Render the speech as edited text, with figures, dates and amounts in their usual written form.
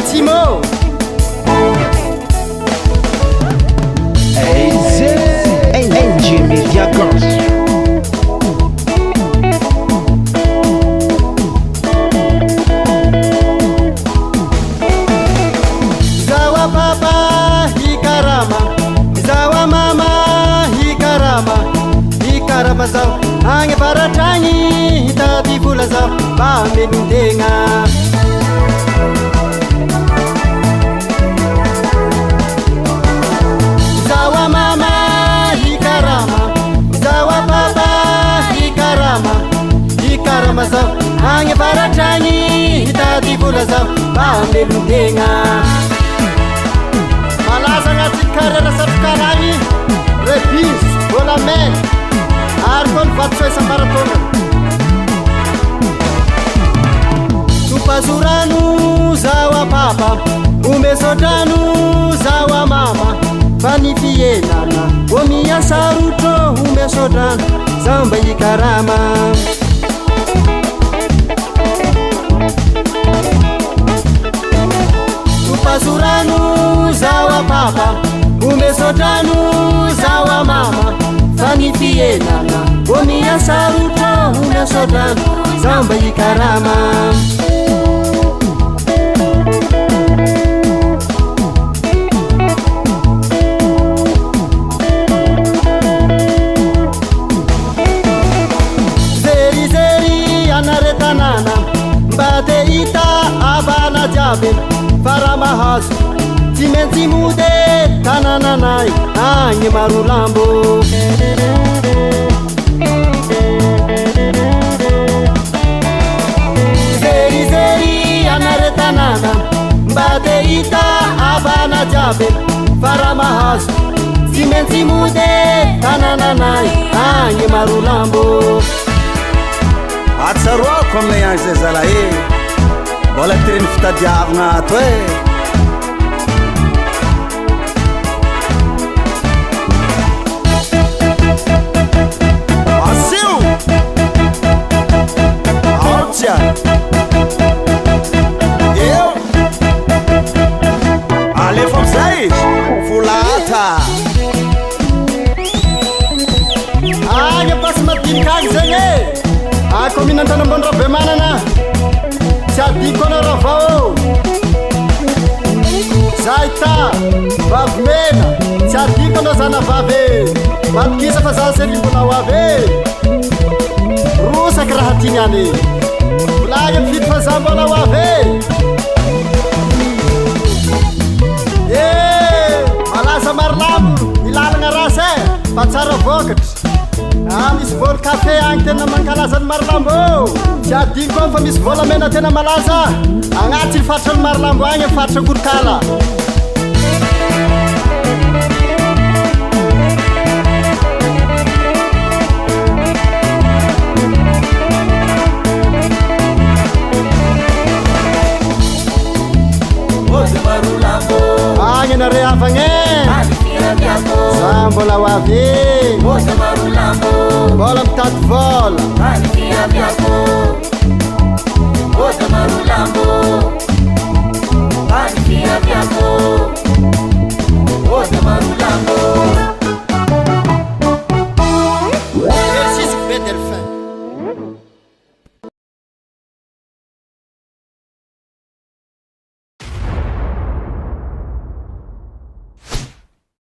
Atsimo NG Media Group. Zawa papa hikarama, zawa mama hikarama zao ange paratanyi hitati fula zao bamenundenga. Zawa mama hikarama, zawa papa hikarama zao ange paratanyi hitati fula zao bamenundenga. Malaza agnaty carrière satrokaragny rebis volamena ary koa ny vatosoa isam-baratona topazorano zawa papa omesodrano zawa mama fa ny fienana o miasa rotro omesodrano zao mba hikarama. Topazorano zawa papa omesodrano zawa mama fa ny fienana o miasa rotro omesodrano zao mba hikarama. Zerizery anare tanàna mba te hita avana jiaby fara mahazo tsy maintsy mody tanànanay agny Marolambo. Zerizery anare tanàna mba te hita avana jiaby fara mahazo tsy maintsy mody tanànanay agny Marolambo. Atsaroako aminay agny zay zalahy mbola tireny fitadiavagna ato asio aotsia eo alefa amizay volata agny pasy madinika agny zegny e ako minan-tanambony rabe manana tsy adiko anareo avao zay ta vavimena tsy adiko anao zana vavy matokisa fa zany selimbolao avy rosaky raha tiny any volagny mifity fa za mbolao avy malaza Marolambo ilalagna rasa fa tsara vokatra. Misy voly kafe agny tena mankalaza ny Marolambo tsy adiko fa misy volamena tena malaza agnaty faritra ny Marolambo agny faritra Korokala. Agny nare avagny za mbola ho avy mbola mitady vola Marolambo